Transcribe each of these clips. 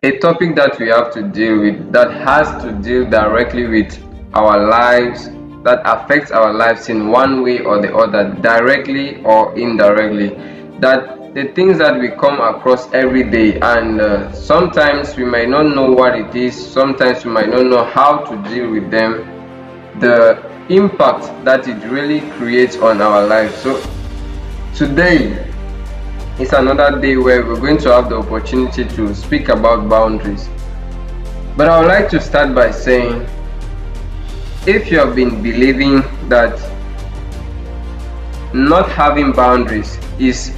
a topic that we have to deal with, that has to deal directly with our lives, that affects our lives in one way or the other, directly or indirectly, that the things that we come across every day, and sometimes we might not know what it is, sometimes we might not know how to deal with them, the impact that it really creates on our lives. So today it's another day where we're going to have the opportunity to speak about boundaries. But I would like to start by saying, if you have been believing that not having boundaries is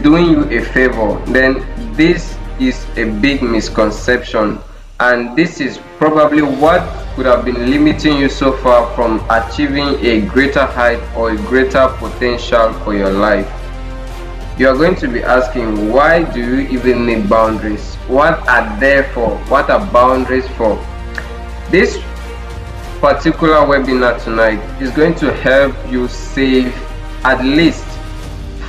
doing you a favor, then this is a big misconception, and this is probably what could have been limiting you so far from achieving a greater height or a greater potential for your life. You are going to be asking, why do you even need boundaries? What are they for? What are boundaries for? This particular webinar tonight is going to help you save at least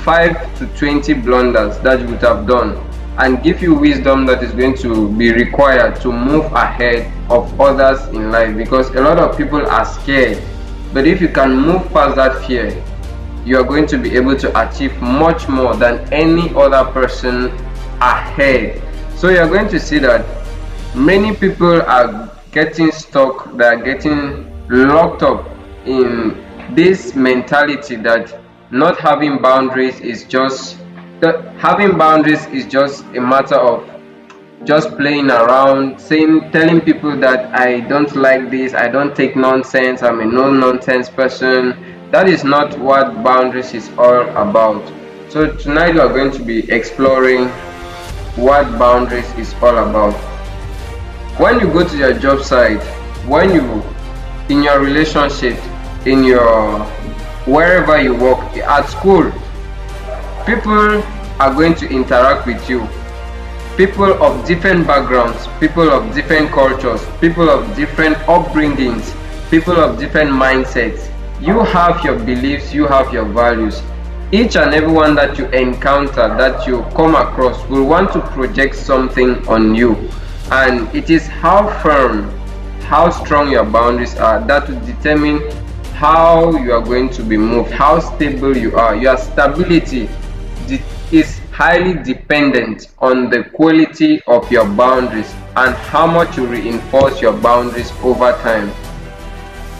5 to 20 blunders that you would have done, and give you wisdom that is going to be required to move ahead of others in life, because a lot of people are scared. But if you can move past that fear, you are going to be able to achieve much more than any other person ahead. So you are going to see that many people are getting stuck, they are getting locked up in this mentality that not having boundaries is just having boundaries is just a matter of just playing around, telling people that I don't like this, I don't take nonsense, I'm a no-nonsense person. That is not what boundaries is all about. So tonight we are going to be exploring what boundaries is all about. When you go to your job site, when you in your relationship, in your wherever you work, at school, people are going to interact with you. People of different backgrounds, people of different cultures, people of different upbringings, people of different mindsets. You have your beliefs, you have your values. Each and everyone that you encounter, that you come across, will want to project something on you. And it is how firm, how strong your boundaries are that will determine how you are going to be moved, how stable you are. Your stability is highly dependent on the quality of your boundaries and how much you reinforce your boundaries over time.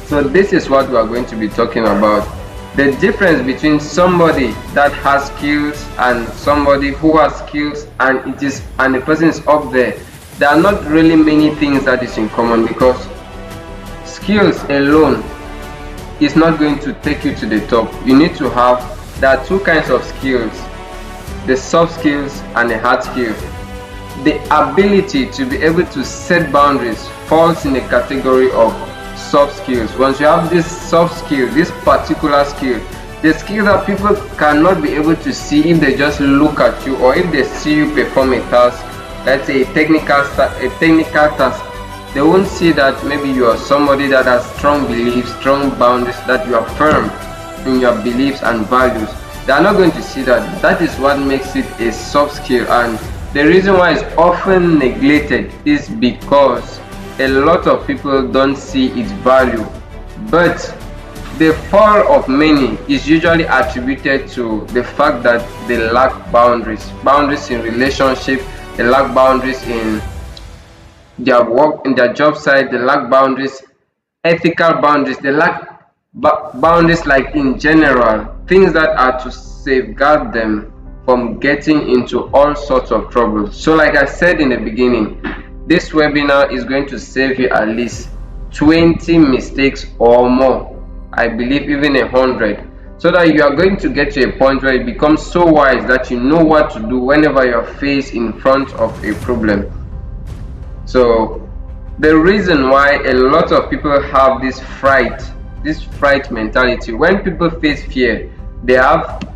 So this is what we are going to be talking about. The difference between somebody that has skills and somebody who has skills and the person is up there. There are not really many things that is in common, because skills alone is not going to take you to the top. You need to have, there are two kinds of skills, the soft skills and the hard skills. The ability to be able to set boundaries falls in the category of soft skills. Once you have this soft skill, this particular skill, the skill that people cannot be able to see if they just look at you, or if they see you perform a task, let's say a technical task, they won't see that maybe you are somebody that has strong beliefs, strong boundaries, that you are firm in your beliefs and values. They are not going to see that. That is what makes it a soft skill, and the reason why it's often neglected is because a lot of people don't see its value. But the fall of many is usually attributed to the fact that they lack boundaries in relationship, they lack boundaries in their work, in their job site, they lack boundaries, ethical boundaries, they lack boundaries, like in general, things that are to safeguard them from getting into all sorts of trouble. So like I said in the beginning, this webinar is going to save you at least 20 mistakes or more, I believe even 100, so that you are going to get to a point where you become so wise that you know what to do whenever you're faced in front of a problem. So the reason why a lot of people have this fright mentality, when people face fear, they have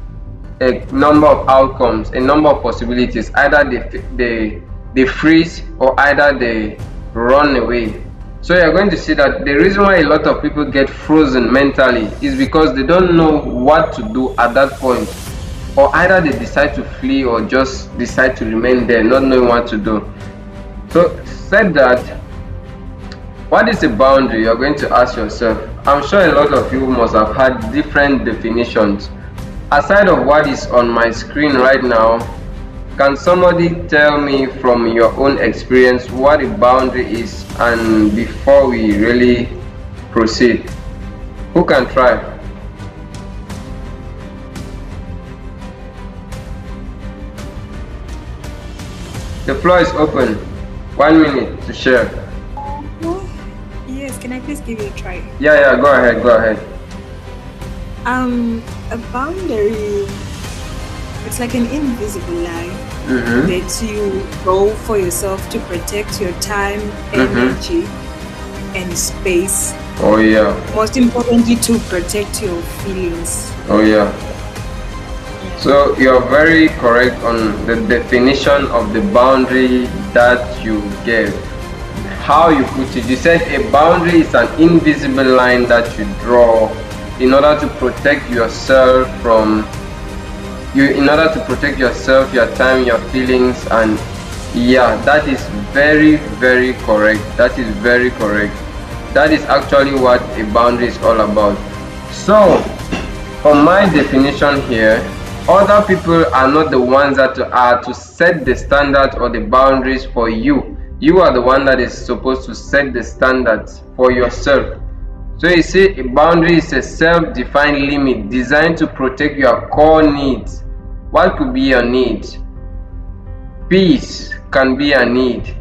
a number of outcomes, a number of possibilities. Either they freeze, or either they run away. So you're going to see that the reason why a lot of people get frozen mentally is because they don't know what to do at that point, or either they decide to flee or just decide to remain there not knowing what to do. So said that, what is a boundary? You're going to ask yourself. I'm sure a lot of you must have had different definitions. Aside of what is on my screen right now, can somebody tell me from your own experience what a boundary is, and before we really proceed? Who can try? The floor is open. 1 minute to share. Yes, can I please give it a try? Yeah, go ahead. A boundary, it's like an invisible line that you draw for yourself to protect your time, energy, and space. Oh yeah. Most importantly, to protect your feelings. Oh yeah. So you're very correct on the definition of the boundary that you gave. How you put it, you said a boundary is an invisible line that you draw in order to protect yourself your time, your feelings, and yeah, that is very, very correct. That is very correct. That is actually what a boundary is all about. So, for my definition here, other people are not the ones that are to set the standards or the boundaries for you. You are the one that is supposed to set the standards for yourself. So you see, a boundary is a self-defined limit designed to protect your core needs. What could be your need? Peace can be a need.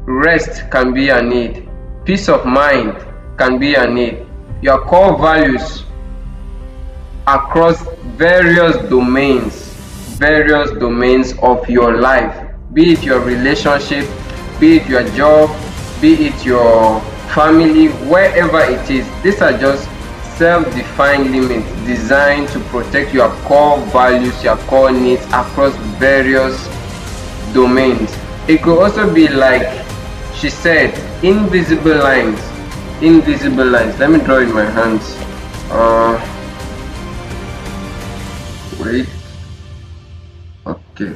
Rest can be a need. Peace of mind can be a need. Your core values across various domains of your life, be it your relationship, be it your job, be it your family, wherever it is. These are just self-defined limits designed to protect your core values, your core needs across various domains. It could also be, like she said, invisible lines. Let me draw in my hands. Wait. Okay.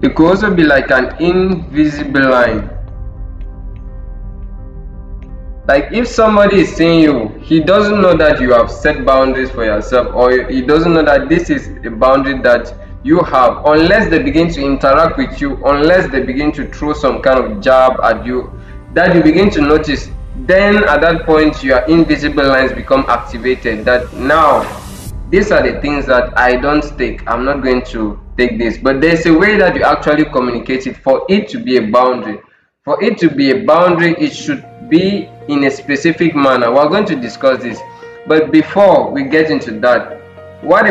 It could also be like an invisible line. Like if somebody is seeing you, he doesn't know that you have set boundaries for yourself, or he doesn't know that this is a boundary that you have, unless they begin to interact with you, unless they begin to throw some kind of jab at you, that you begin to notice. Then at that point your invisible lines become activated, that now these are the things that I don't take, I'm not going to take this. But there's a way that you actually communicate it for it to be a boundary. For it to be a boundary, it should be in a specific manner. We're going to discuss this, but before we get into that, what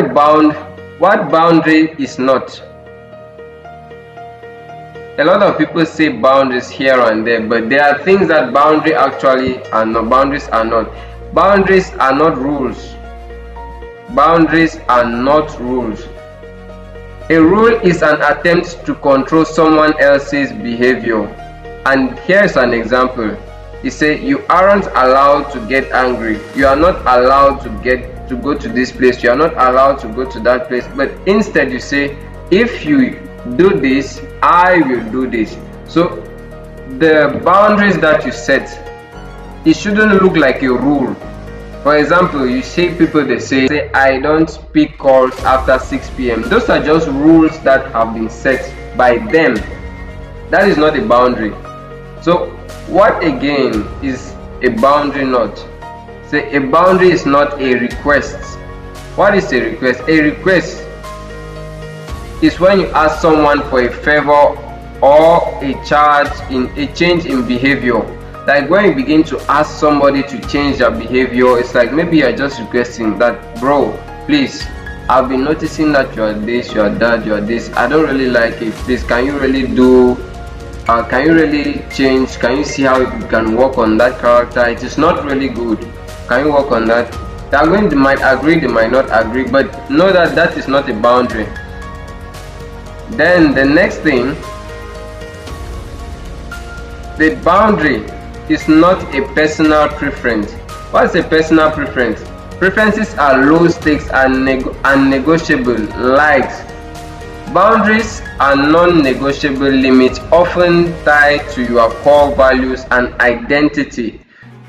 boundary is not. A lot of people say boundaries here and there, but there are things that boundaries actually are not. Boundaries are not. Boundaries are not rules. Boundaries are not rules. A rule is an attempt to control someone else's behavior. And here's an example. You say you aren't allowed to get angry. You are not allowed to go to this place. You are not allowed to go to that place. But instead you say, if you do this, I will do this. So the boundaries that you set, it shouldn't look like a rule. For example, you see people, they say I don't pick calls after 6 p.m. Those are just rules that have been set by them. That is not a boundary. So what again is a boundary not? Say a boundary is not a request. What is a request? A request is when you ask someone for a favor or a change in behavior. Like when you begin to ask somebody to change their behavior, it's like maybe you're just requesting that, bro, please, I've been noticing that you're this, you're that, you're this, I don't really like it, please, can you really change, can you see how you can work on that character, it is not really good, can you work on that? They might agree, they might not agree, but know that that is not a boundary. Then the next thing, the boundary is not a personal preference. What is a personal preference? Preferences are low stakes and negotiable. Likes, Boundaries are non-negotiable limits often tied to your core values and identity.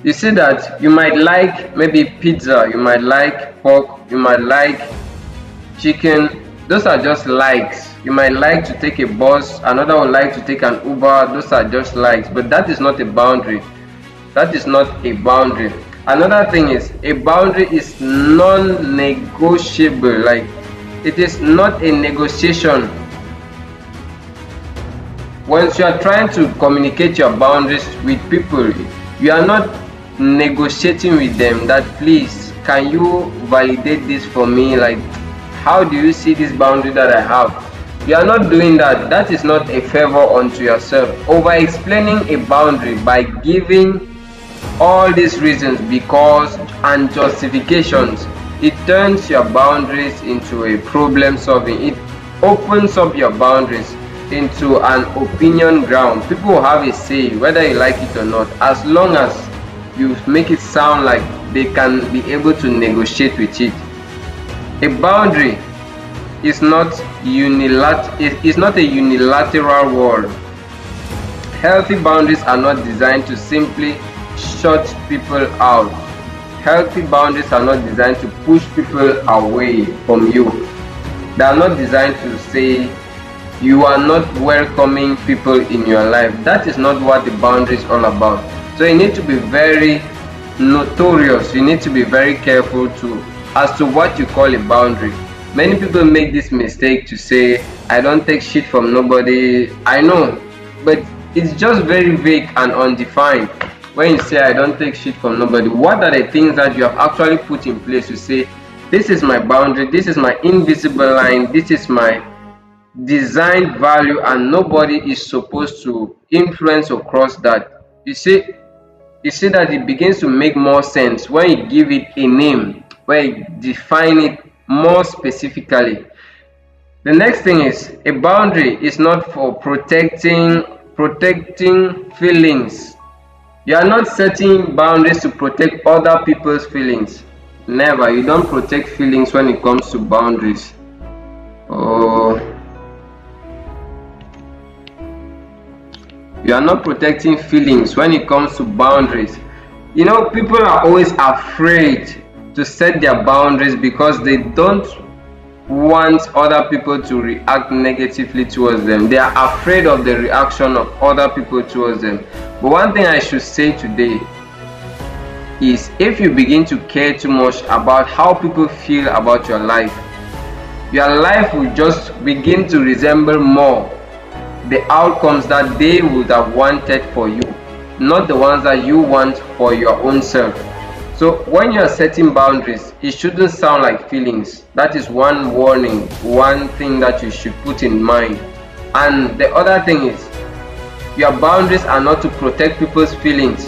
You see that you might like maybe pizza, you might like pork, you might like chicken. Those are just likes. You might like to take a bus, another would like to take an Uber. Those are just likes, but that is not a boundary. That is not a boundary. Another thing is, a boundary is non-negotiable. Like, it is not a negotiation. Once you are trying to communicate your boundaries with people, you are not negotiating with them that, please, can you validate this for me? Like, how do you see this boundary that I have? You are not doing that. That is not a favor unto yourself. Over explaining a boundary by giving all these reasons, because, and justifications, it turns your boundaries into a problem solving. It opens up your boundaries into an opinion ground. People will have a say whether you like it or not, as long as you make it sound like they can be able to negotiate with it. A boundary is not a unilateral word. Healthy boundaries are not designed to simply shut people out. Healthy boundaries are not designed to push people away from you. They are not designed to say you are not welcoming people in your life. That is not what the boundary is all about. So you need to be very notorious. You need to be very careful as to what you call a boundary. Many people make this mistake to say, I don't take shit from nobody. I know, but it's just very vague and undefined. When you say I don't take shit from nobody, what are the things that you have actually put in place to say, this is my boundary, this is my invisible line, this is my designed value, and nobody is supposed to influence or cross that? You see that it begins to make more sense when you give it a name, where you define it more specifically. The next thing is, a boundary is not for protecting feelings. You are not setting boundaries to protect other people's feelings. Never. You don't protect feelings when it comes to boundaries. You are not protecting feelings when it comes to boundaries. You know, people are always afraid to set their boundaries because they don't want other people to react negatively towards them. They are afraid of the reaction of other people towards them. But one thing I should say today is, if you begin to care too much about how people feel about your life will just begin to resemble more the outcomes that they would have wanted for you, not the ones that you want for your own self. So when you are setting boundaries, it shouldn't sound like feelings. That is one warning, one thing that you should put in mind. And the other thing is, your boundaries are not to protect people's feelings,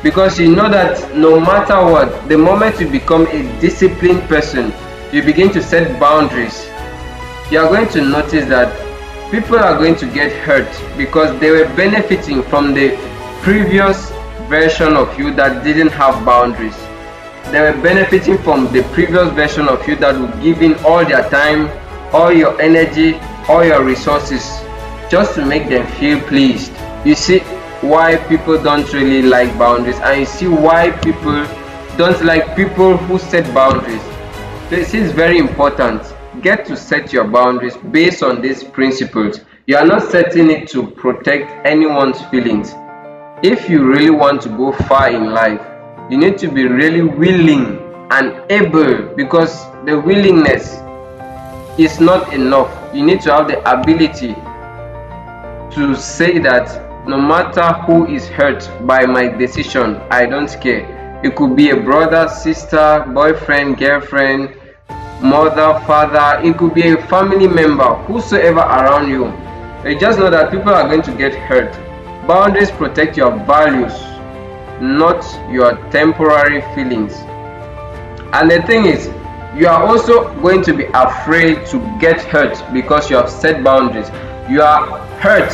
because you know that no matter what, the moment you become a disciplined person, you begin to set boundaries, you are going to notice that people are going to get hurt because they were benefiting from the previous version of you that didn't have boundaries. They were benefiting from the previous version of you that would give in all their time, all your energy, all your resources, just to make them feel pleased. You see why people don't really like boundaries, and you see why people don't like people who set boundaries. This is very important. Get to set your boundaries based on these principles. You are not setting it to protect anyone's feelings. If you really want to go far in life, you need to be really willing and able, because the willingness is not enough. You need to have the ability to say that no matter who is hurt by my decision, I don't care. It could be a brother, sister, boyfriend, girlfriend, mother, father. It could be a family member, whosoever around you. You just know that people are going to get hurt. Boundaries protect your values, not your temporary feelings. And the thing is, you are also going to be afraid to get hurt because you have set boundaries. You are hurt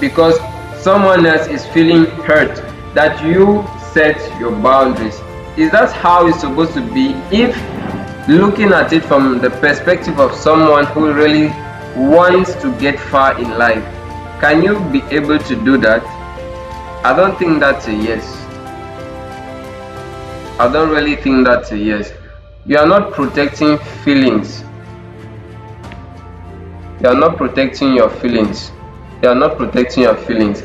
because someone else is feeling hurt that you set your boundaries. Is that how it's supposed to be? If looking at it from the perspective of someone who really wants to get far in life. Can you be able to do that? I don't think that's a yes. I don't really think that's a yes. You are not protecting feelings. You are not protecting your feelings. You are not protecting your feelings.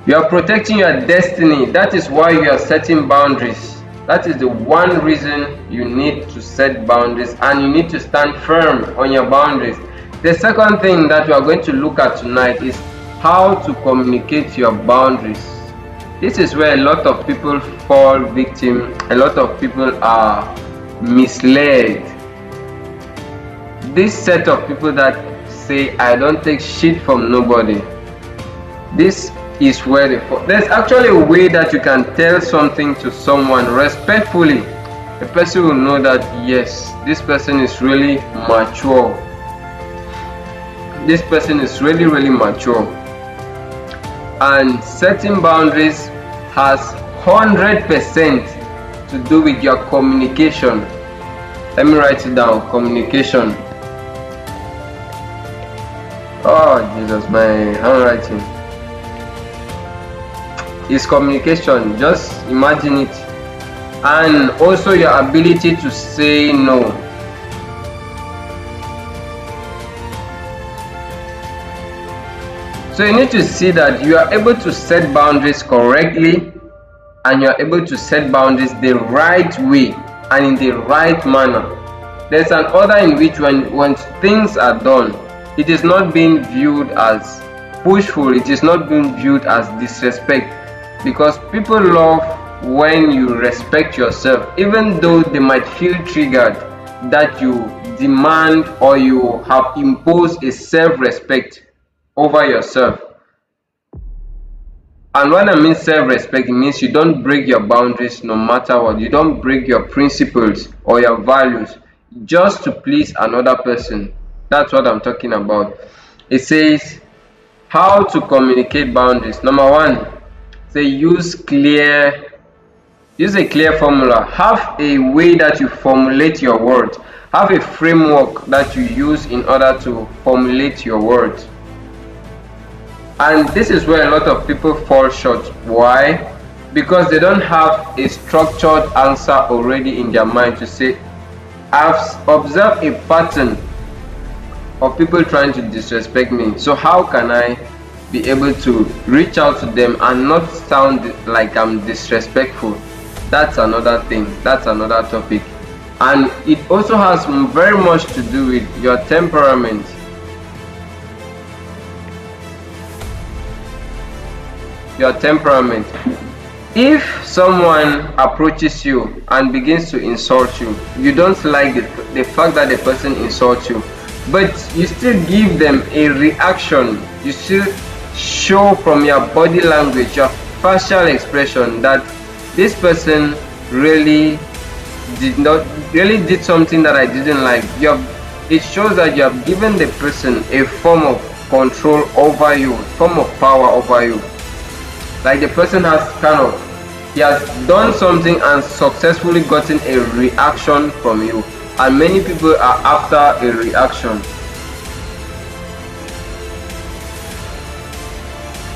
You are protecting your destiny. That is why you are setting boundaries. That is the one reason you need to set boundaries, and you need to stand firm on your boundaries. The second thing that we are going to look at tonight is how to communicate your boundaries. This is where a lot of people fall victim. A lot of people are misled. This set of people that say, I don't take shit from nobody. This is where they fall. There's actually a way that you can tell something to someone respectfully. The person will know that yes, this person is really mature. This person is really mature. And setting boundaries has 100% to do with your communication. Let me write it down. Communication. Oh Jesus, my handwriting. Is communication. Just imagine it. And also your ability to say no. So you need to see that you are able to set boundaries correctly, and you are able to set boundaries the right way and in the right manner. There's an order in which when things are done, it is not being viewed as pushful, it is not being viewed as disrespect, because people love when you respect yourself, even though they might feel triggered that you demand or you have imposed a self-respect over yourself. And when I mean self-respect, it means you don't break your boundaries no matter what. You don't break your principles or your values just to please another person. That's what I'm talking about. It says how to communicate boundaries. Number one, say use a clear formula. Have a way that you formulate your words. Have a framework that you use in order to formulate your words. And this is where a lot of people fall short. Why? Because they don't have a structured answer already in their mind to say, I've observed a pattern of people trying to disrespect me. So how can I be able to reach out to them and not sound like I'm disrespectful? That's another thing. That's another topic. And it also has very much to do with your temperament. Your temperament. If someone approaches you and begins to insult you, you don't like the fact that the person insults you, but you still give them a reaction. You still show from your body language, your facial expression, that this person really did something that I didn't like. It shows that you have given the person a form of control over you, a form of power over you. Like the person has he has done something and successfully gotten a reaction from you, and many people are after a reaction.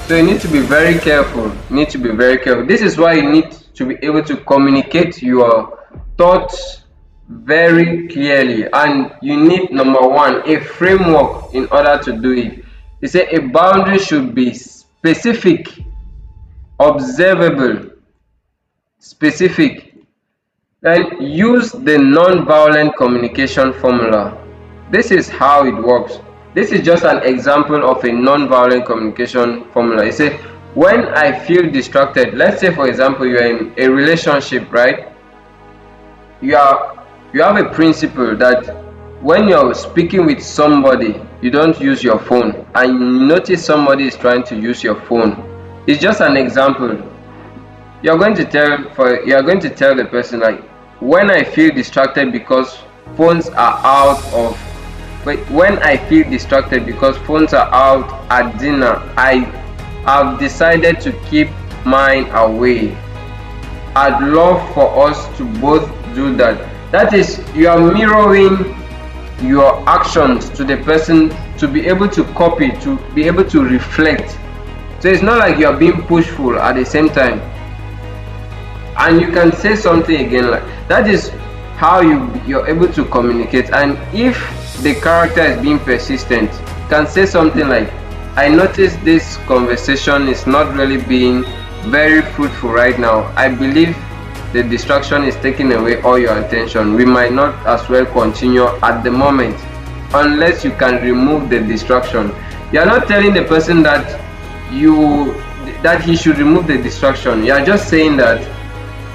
So you need to be very careful. This is why you need to be able to communicate your thoughts very clearly, and you need, number one, a framework in order to do it. You say a boundary should be specific, observable, specific. Then use the non-violent communication formula. This is how it works. This is just an example of a non-violent communication formula. You say, when I feel distracted, let's say for example you're in a relationship, right? You have a principle that when you're speaking with somebody, you don't use your phone, and you notice somebody is trying to use your phone. It's just an example. You're going to tell the person, like, when I feel distracted because phones are out at dinner, I have decided to keep mine away. I'd love for us to both do that. That is, you are mirroring your actions to the person to be able to copy, to be able to reflect. So it's not like you are being pushful at the same time. And you can say something again, like that is how you're able to communicate. And if the character is being persistent, you can say something like, I noticed this conversation is not really being very fruitful right now. I believe the distraction is taking away all your attention. We might not as well continue at the moment unless you can remove the distraction. You are not telling the person that he should remove the distraction. You are just saying that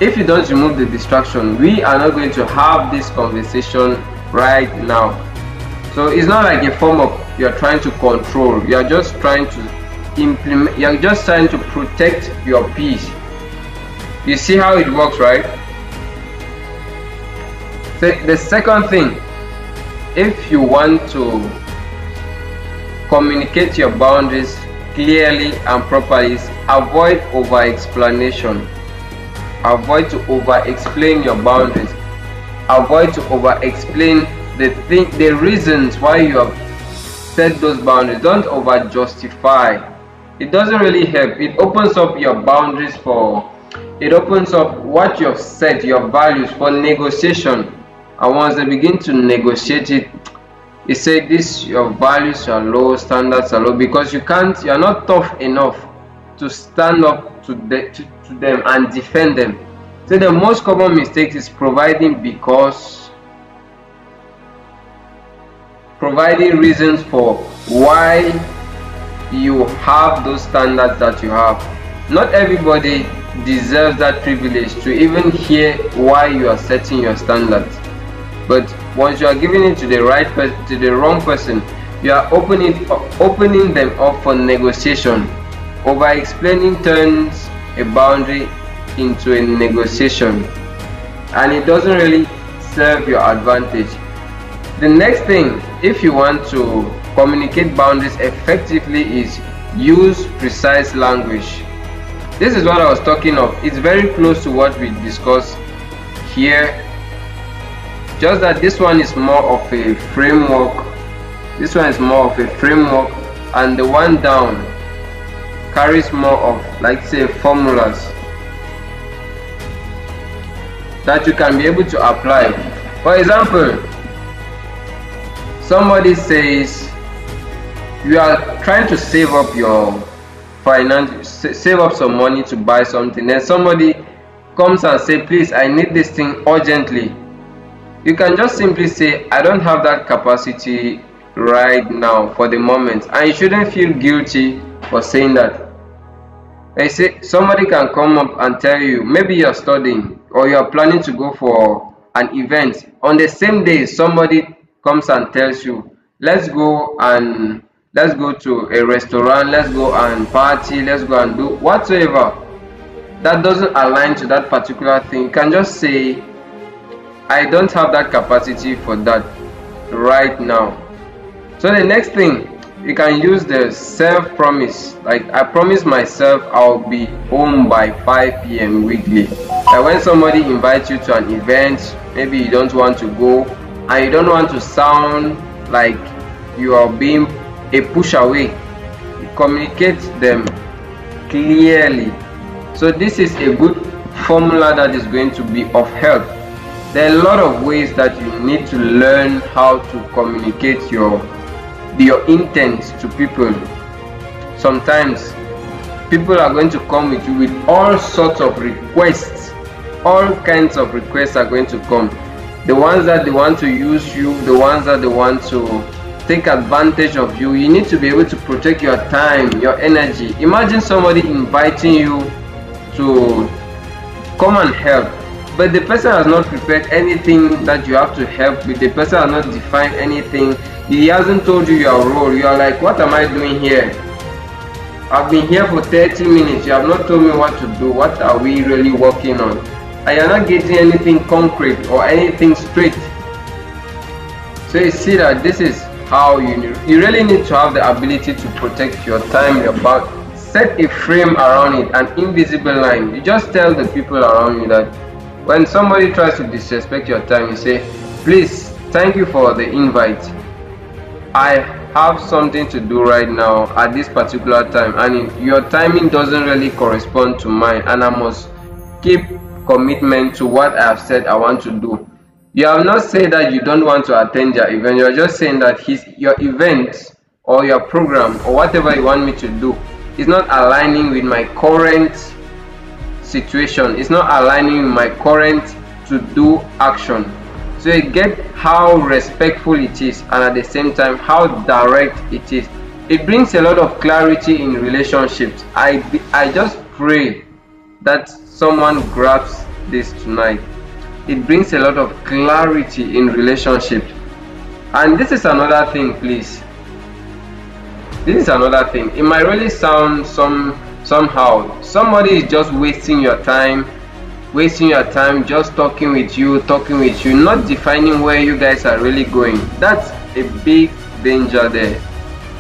if you don't remove the distraction, we are not going to have this conversation right now. So it's not like a form of you're trying to control. You're just trying to implement, you're just trying to protect your peace. You see how it works, right? The second thing, if you want to communicate your boundaries clearly and properly, is avoid over explanation. Avoid to over explain your boundaries. Avoid to over explain the reasons why you have set those boundaries. Don't over justify. It doesn't really help. It opens up your boundaries it opens up what you have set, your values, for negotiation. And once they begin to negotiate it, you say your values are low, standards are low, because you're not tough enough to stand up to them and defend them. So the most common mistake is providing reasons for why you have those standards that you have. Not everybody deserves that privilege to even hear why you are setting your standards. But once you are giving it to the wrong person, you are opening them up for negotiation. Over explaining turns a boundary into a negotiation, and it doesn't really serve your advantage. The next thing, if you want to communicate boundaries effectively, is use precise language. This is what I was talking of. It's very close to what we discussed here, just that this one is more of a framework. And the one down carries more of, like, say, formulas that you can be able to apply. For example, somebody says you are trying to save up your finance, save up some money to buy something, and somebody comes and say, please, I need this thing urgently. You can just simply say, I don't have that capacity right now for the moment, and you shouldn't feel guilty for saying that. They say somebody can come up and tell you, maybe you're studying or you're planning to go for an event. On the same day, somebody comes and tells you, let's go to a restaurant, let's go and party, let's go and do whatsoever. That doesn't align to that particular thing. You can just say, I don't have that capacity for that right now. So the next thing, you can use the self-promise. Like, I promise myself I'll be home by 5 p.m. weekly. Like, when somebody invites you to an event, maybe you don't want to go, and you don't want to sound like you are being a push away, you communicate them clearly. So this is a good formula that is going to be of help. There are a lot of ways that you need to learn how to communicate your intent to people. Sometimes people are going to come with you with all sorts of requests. All kinds of requests are going to come. The ones that they want to use you, the ones that they want to take advantage of you. You need to be able to protect your time, your energy. Imagine somebody inviting you to come and help, but the person has not prepared anything that you have to help with. The person has not defined anything. He hasn't told you your role. You are like, what am I doing here? I've been here for 30 minutes. You have not told me what to do. What are we really working on? And you're not getting anything concrete or anything straight. So you see that this is how you really need to have the ability to protect your time, your back. Set a frame around it, an invisible line. You just tell the people around you that when somebody tries to disrespect your time, you say, please, thank you for the invite. I have something to do right now at this particular time, and your timing doesn't really correspond to mine, and I must keep commitment to what I have said I want to do. You have not said that you don't want to attend your event. You're just saying that your event or your program or whatever you want me to do is not aligning with my current situation. It's not aligning with my current to do action. So you get how respectful it is, and at the same time how direct it is. It brings a lot of clarity in relationships. I just pray that someone grabs this tonight. It brings a lot of clarity in relationships. And this is another thing, please. This is another thing. It might really sound somehow somebody is just wasting your time just talking with you, not defining where you guys are really going. That's a big danger there.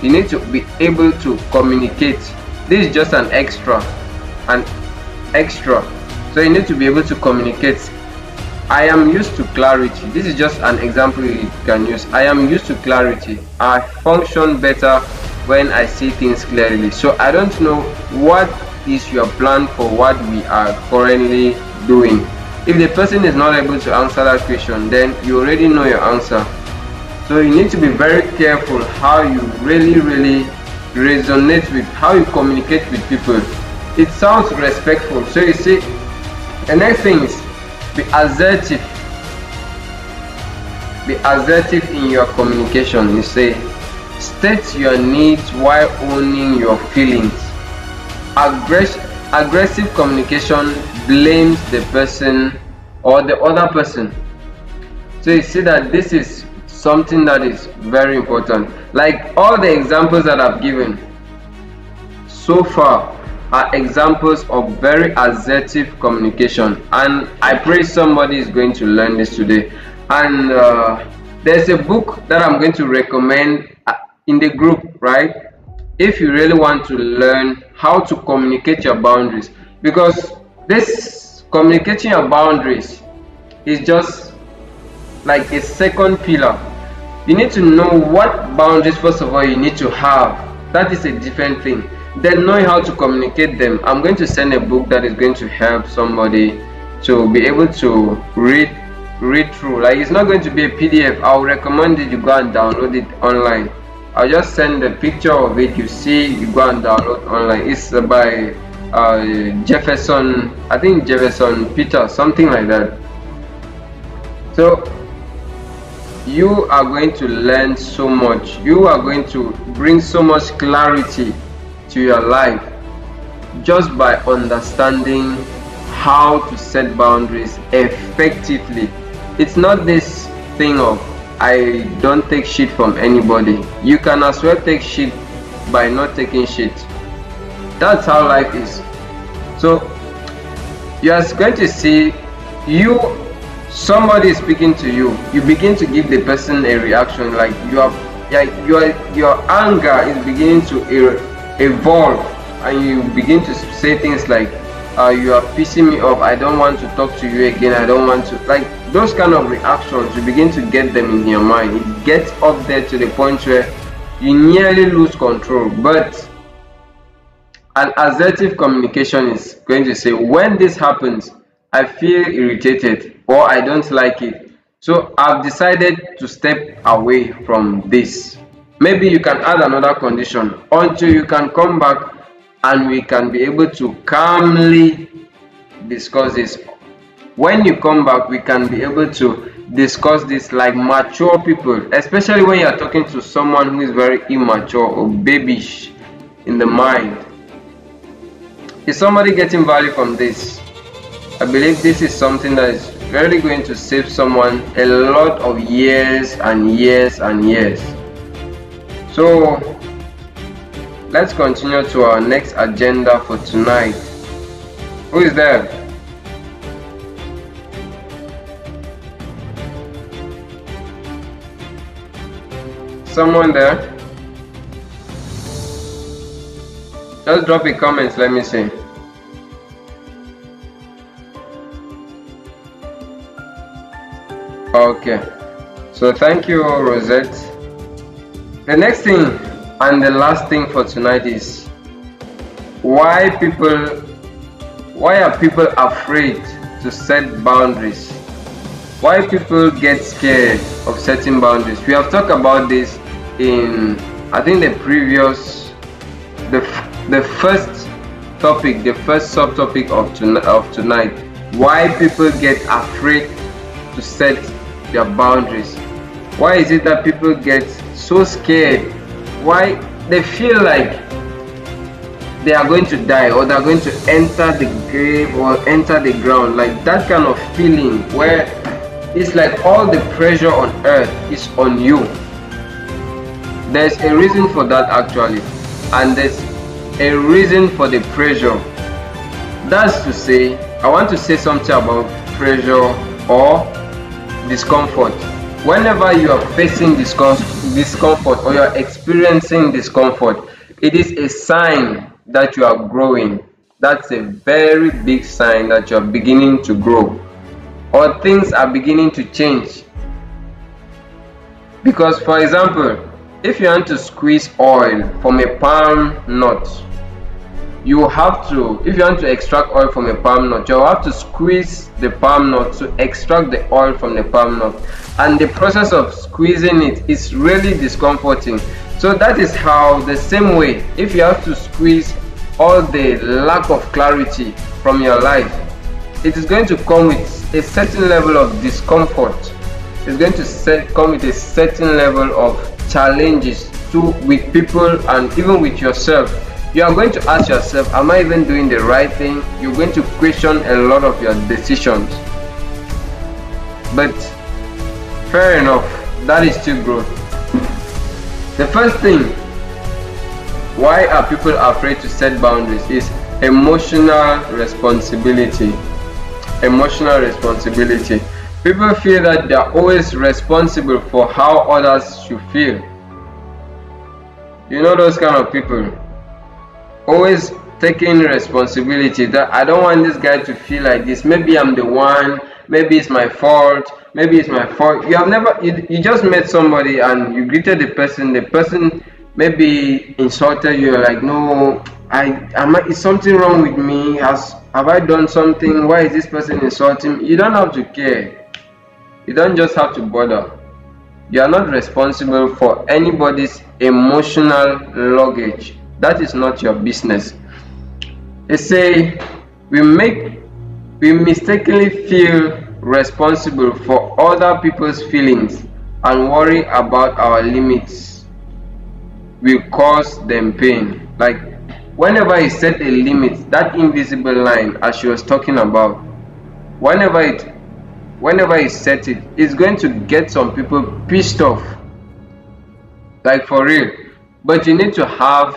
You need to be able to communicate. This is just an extra. So you need to be able to communicate. I am used to clarity. This is just an example you can use. I am used to clarity. I function better when I see things clearly. So I don't know what is your plan for what we are currently doing. If the person is not able to answer that question, then you already know your answer. So you need to be very careful how you really resonate with, how you communicate with people. It sounds respectful. So you see, the next thing is be assertive. Be assertive in your communication. You say, state your needs while owning your feelings. Aggressive communication blames the person or the other person. So you see that this is something that is very important. Like all the examples that I've given so far are examples of very assertive communication, and I pray somebody is going to learn this today. And there's a book that I'm going to recommend in the group, right? If you really want to learn how to communicate your boundaries, because this communicating your boundaries is just like a second pillar. You need to know what boundaries first of all you need to have. That is a different thing. Then knowing how to communicate them. I'm going to send a book that is going to help somebody to be able to read through. Like, it's not going to be a PDF. I would recommend that you go and download it online. I'll just send a picture of it. You see, you go and download online. It's by Jefferson, I think Jefferson Peter, something like that. So you are going to learn so much. You are going to bring so much clarity to your life just by understanding how to set boundaries effectively. It's not this thing of I don't take shit from anybody. You can as well take shit by not taking shit. That's how life is. So you are going to see, somebody is speaking to you, you begin to give the person a reaction, like your anger is beginning to evolve, and you begin to say things like you are pissing me off, I don't want to talk to you again, I don't want to, like those kind of reactions. You begin to get them in your mind. It gets up there to the point where you nearly lose control. But an assertive communication is going to say, when this happens, I feel irritated or I don't like it, so I've decided to step away from this. Maybe you can add another condition until you can come back and we can be able to calmly discuss this. When you come back, we can be able to discuss this like mature people, especially when you are talking to someone who is very immature or babyish in the mind. Is somebody getting value from this? I believe this is something that is really going to save someone a lot of years and years and years. So let's continue to our next agenda for tonight. Who is there? Someone there? Just drop a comment, let me see. Okay, so thank you, Rosette. The next thing and the last thing for tonight is why are people afraid to set boundaries? Why people get scared of setting boundaries? We have talked about this in, I think, the first topic, the first subtopic of tonight. Why people get afraid to set their boundaries? Why is it that people get so scared? Why they feel like they are going to die, or they are going to enter the grave or enter the ground? Like that kind of feeling where it's like all the pressure on earth is on you. There's a reason for that actually, and there's a reason for the pressure. That's to say, I want to say something about pressure or discomfort. Whenever you are facing discomfort or you are experiencing discomfort, it is a sign that you are growing. That's a very big sign that you are beginning to grow, or things are beginning to change. Because, for example, if you want to squeeze oil from a palm nut, you have to, if you want to extract oil from a palm nut, you have to squeeze the palm nut to extract the oil from the palm nut, and the process of squeezing it is really discomforting. So that is how, the same way, if you have to squeeze all the lack of clarity from your life, it is going to come with a certain level of discomfort. It's going to come with a certain level of challenges too, with people and even with yourself. You are going to ask yourself, am I even doing the right thing? You're going to question a lot of your decisions. But fair enough, that is still growth. The first thing, why are people afraid to set boundaries, is emotional responsibility. Emotional responsibility. People feel that they are always responsible for how others should feel. You know those kind of people, always taking responsibility, that I don't want this guy to feel like this. Maybe I'm the one, maybe it's my fault, maybe it's my fault. You just met somebody and you greeted the person maybe insulted you. You're like, no, is something wrong with me? Have I done something? Why is this person insulting me? You don't have to care. You don't just have to bother. You are not responsible for anybody's emotional luggage. That is not your business. They say we mistakenly feel responsible for other people's feelings and worry about our limits will cause them pain. Like whenever you set a limit, that invisible line as she was talking about, whenever you set it, it's going to get some people pissed off, like for real. But you need to have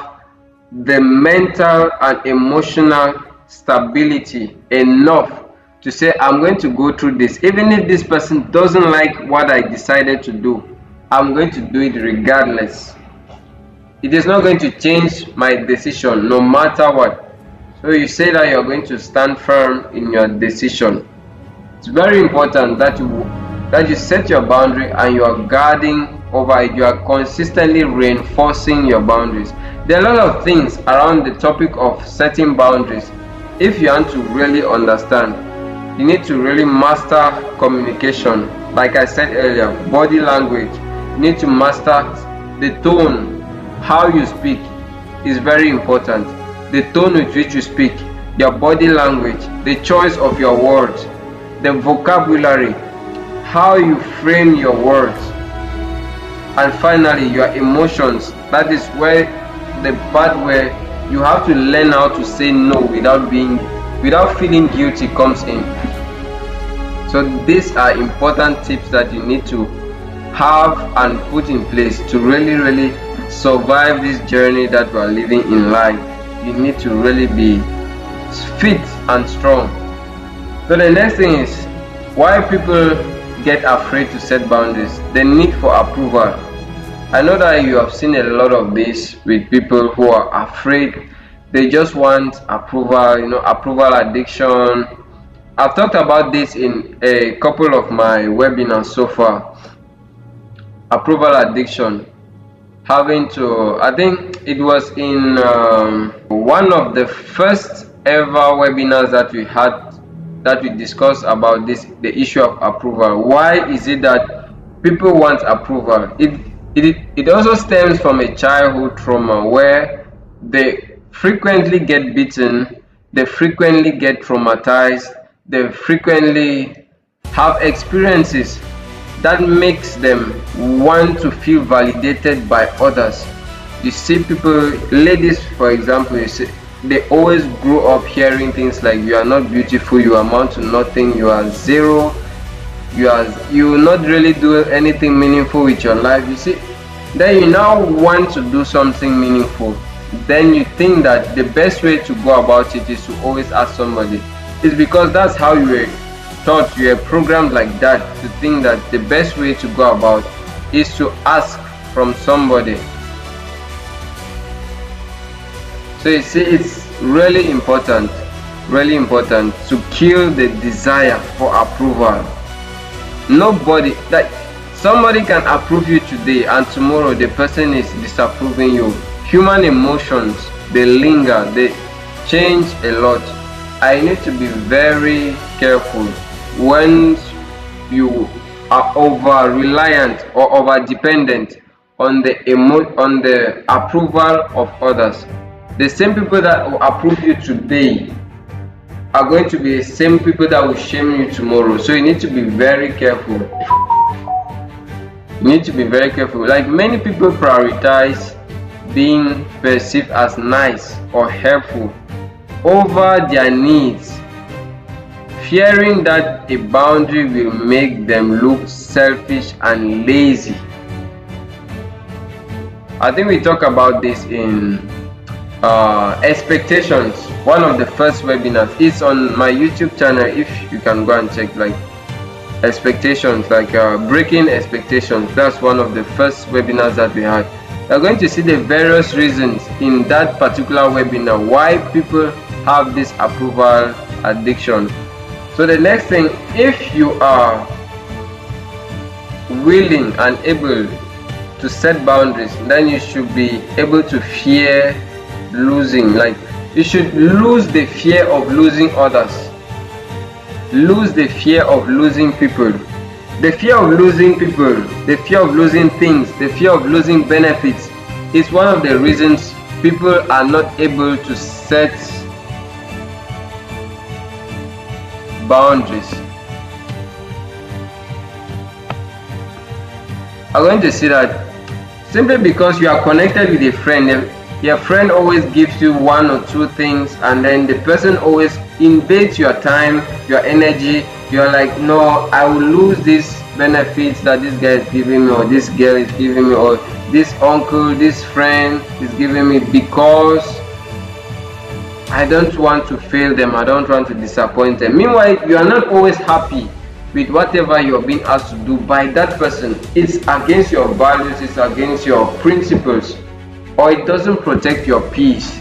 the mental and emotional stability enough to say, I'm going to go through this. Even if this person doesn't like what I decided to do, I'm going to do it regardless. It is not going to change my decision no matter what. So you say that you're going to stand firm in your decision. It's very important that you set your boundary and you are guarding over it. You are consistently reinforcing your boundaries. There are a lot of things around the topic of setting boundaries. If you want to really understand, you need to really master communication. Like I said earlier, body language. You need to master the tone. How you speak is very important. The tone with which you speak, your body language, the choice of your words, the vocabulary, how you frame your words, and finally your emotions. That is where the part where you have to learn how to say no without feeling guilty comes in. So these are important tips that you need to have and put in place to really survive this journey that we are living in life. You need to really be fit and strong. So the next thing is why people get afraid to set boundaries. The need for approval. I know that you have seen a lot of this with people who are afraid. They just want approval, approval addiction. I've talked about this in a couple of my webinars so far. Approval addiction. having to, I think it was in one of the first ever webinars that we had, that we discussed about the issue of approval. Why is it that people want approval? It also stems from a childhood trauma where they frequently get beaten, they frequently get traumatized, they frequently have experiences that makes them want to feel validated by others. You see people, ladies for example, you see, they always grow up hearing things like, you are not beautiful, you amount to nothing, you are zero, you will not really do anything meaningful with your life. You see, then you now want to do something meaningful. Then you think that the best way to go about it is to always ask somebody. It's because that's how you were taught, you were programmed like that, to think that the best way to go about is to ask from somebody. So you see, it's really important to kill the desire for approval. Nobody, that somebody can approve you today and tomorrow the person is disapproving you. Human emotions, they linger, they change a lot. I need to be very careful when you are over reliant or over dependent on the approval of others. The same people that will approve you today are going to be the same people that will shame you tomorrow. So you need to be very careful. Like, many people prioritize being perceived as nice or helpful over their needs, fearing that a boundary will make them look selfish and lazy. I think we talk about this in expectations, one of the first webinars. It's on my YouTube channel, if you can go and check, like expectations, like breaking expectations. That's one of the first webinars that we had. You're going to see the various reasons in that particular webinar why people have this approval addiction. So the next thing, if you are willing and able to set boundaries, then you should be able to fear losing. Like, you should lose the fear of losing others, lose the fear of losing people, the fear of losing people, the fear of losing things, the fear of losing benefits is one of the reasons people are not able to set boundaries. I'm going to see that simply because you are connected with a friend, your friend always gives you one or two things, and then the person always invades your time, your energy. You're like, no, I will lose these benefits that this guy is giving me, or this girl is giving me, or this uncle, this friend is giving me, because I don't want to fail them, I don't want to disappoint them. Meanwhile, you are not always happy with whatever you're being asked to do by that person. It's against your values, it's against your principles, or it doesn't protect your peace.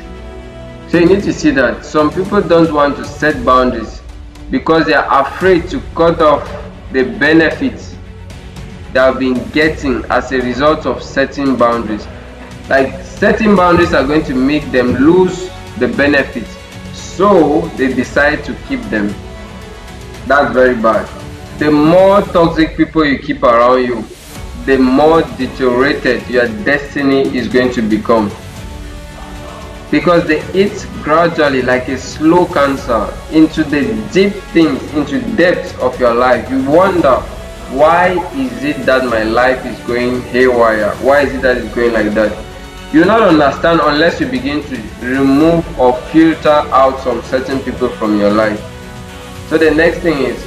So you need to see that some people don't want to set boundaries because they are afraid to cut off the benefits they have been getting as a result of setting boundaries. Like, setting boundaries are going to make them lose the benefits, so they decide to keep them. That's very bad. The more toxic people you keep around you, the more deteriorated your destiny is going to become, because they eat gradually, like a slow cancer, into the deep things, into depths of your life. You wonder, why is it that my life is going haywire? Why is it that it's going like that? You will not understand unless you begin to remove or filter out some certain people from your life. So the next thing is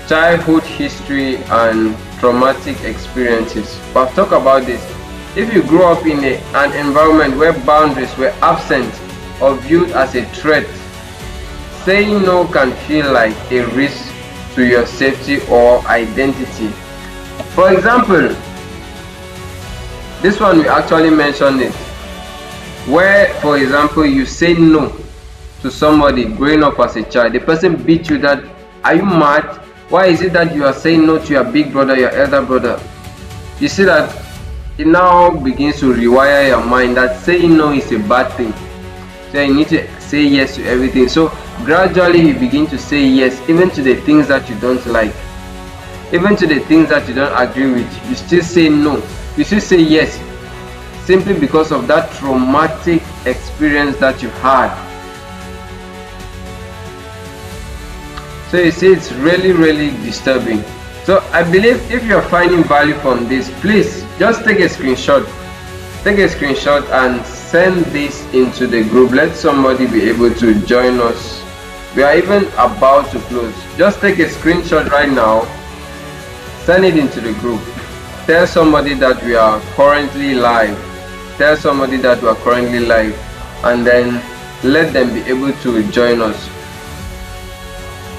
childhood history and traumatic experiences. I've talked about this. If you grow up in an environment where boundaries were absent or viewed as a threat, saying no can feel like a risk to your safety or identity. For example, this one we actually mentioned it, where, for example, you say no to somebody growing up as a child. The person beat you. That, are you mad? Why is it that you are saying no to your big brother, your elder brother? You see that it now begins to rewire your mind that saying no is a bad thing. So you need to say yes to everything. So gradually you begin to say yes even to the things that you don't like, even to the things that you don't agree with. You still say no, you still say yes, simply because of that traumatic experience that you had. So you see, it's really disturbing. So I believe if you're finding value from this, please just take a screenshot and send this into the group. Let somebody be able to join us. We are even about to close. Just take a screenshot right now, send it into the group. Tell somebody that we are currently live. And then let them be able to join us.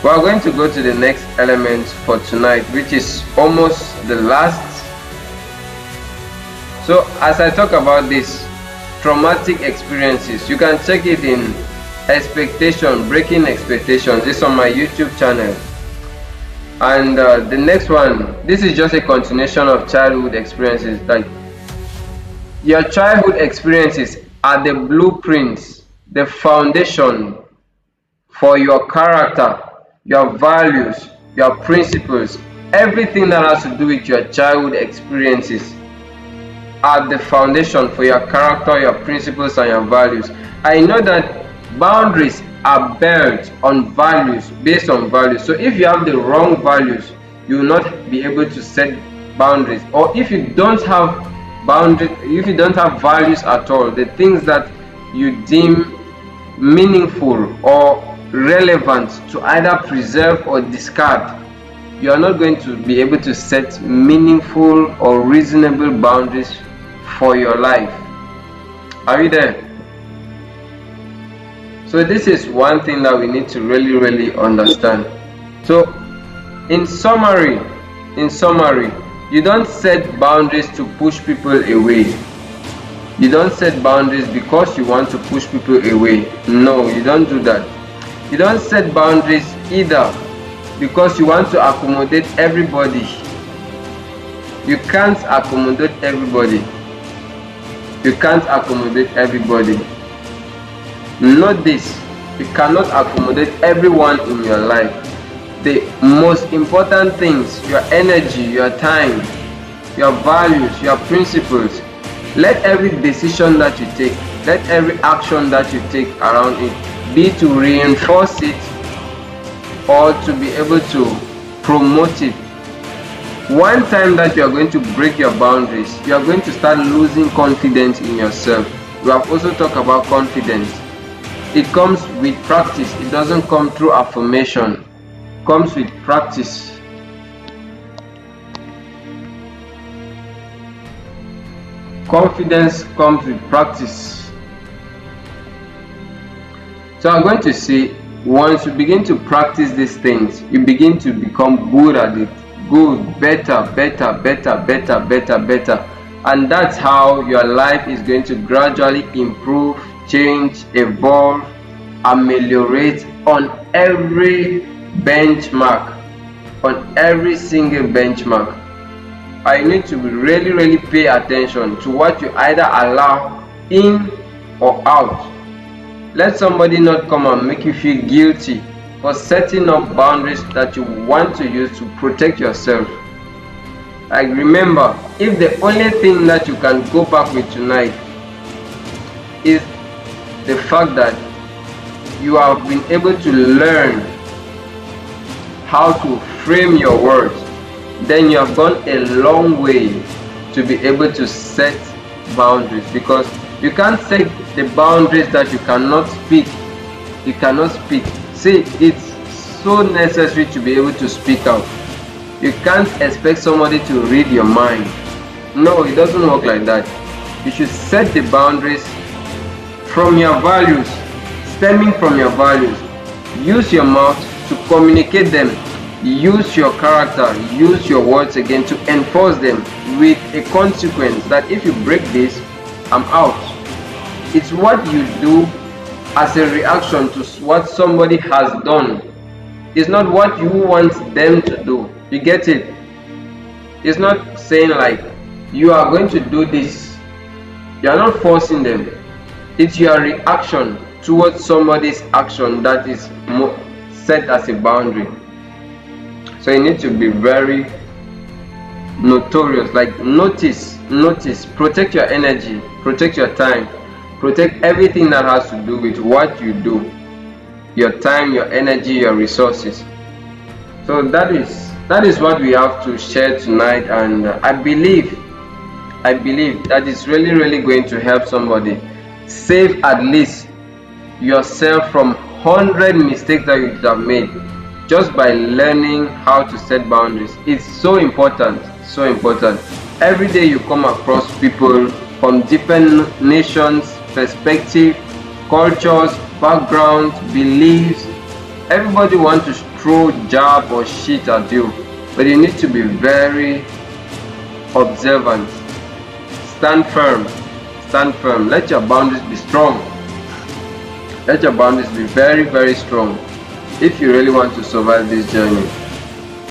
We are going to go to the next element for tonight, which is almost the last. So as I talk about this traumatic experiences, you can check it in breaking expectations. This is on my YouTube channel. And the next one, this is just a continuation of childhood experiences. Like, your childhood experiences are the blueprints, the foundation for your character, your values, your principles. Everything that has to do with your childhood experiences are the foundation for your character, your principles, and your values. I know that boundaries are built on values, based on values. So if you have the wrong values, you will not be able to set boundaries. Or if you don't have boundaries, if you don't have values at all, the things that you deem meaningful or relevant to either preserve or discard, you are not going to be able to set meaningful or reasonable boundaries for your life. Are you there? So this is one thing that we need to really understand. So in summary, you don't set boundaries to push people away. You don't set boundaries because you want to push people away. No, you don't do that. You don't set boundaries either because you want to accommodate everybody. You can't accommodate everybody. Note this, you cannot accommodate everyone in your life. The most important things, your energy, your time, your values, your principles, let every decision that you take, let every action that you take around it be to reinforce it or to be able to promote it. One time that you are going to break your boundaries, you are going to start losing confidence in yourself. We have also talked about confidence. It comes with practice. It doesn't come through affirmation. It comes with practice. Confidence comes with practice. So I'm going to say, once you begin to practice these things, you begin to become good at it. Good, better. And that's how your life is going to gradually improve, change, evolve, ameliorate on every benchmark, on every single benchmark. I need to really pay attention to what you either allow in or out. Let somebody not come and make you feel guilty for setting up boundaries that you want to use to protect yourself. Like, remember, if the only thing that you can go back with tonight is the fact that you have been able to learn how to frame your words, then you have gone a long way to be able to set boundaries, because you can't set the boundaries that you cannot speak. You cannot speak. See, it's so necessary to be able to speak out. You can't expect somebody to read your mind. No, it doesn't work like that. You should set the boundaries from your values, stemming from your values. Use your mouth to communicate them. Use your character, use your words again to enforce them with a consequence that if you break this, I'm out. It's what you do as a reaction to what somebody has done. It's not what you want them to do. You get it? It's not saying like, you are going to do this. You are not forcing them. It's your reaction towards somebody's action that is set as a boundary. So you need to be very notorious, like notice, protect your energy, protect your time, protect everything that has to do with what you do, your time, your energy, your resources. So that is what we have to share tonight, and I believe that is really going to help somebody save at least yourself from 100 mistakes that you could have made just by learning how to set boundaries. It's so important. Every day you come across people from different nations, perspectives, cultures, backgrounds, beliefs. Everybody wants to throw jab or shit at you, but you need to be very observant. Stand firm. Let your boundaries be strong. Let your boundaries be very strong if you really want to survive this journey.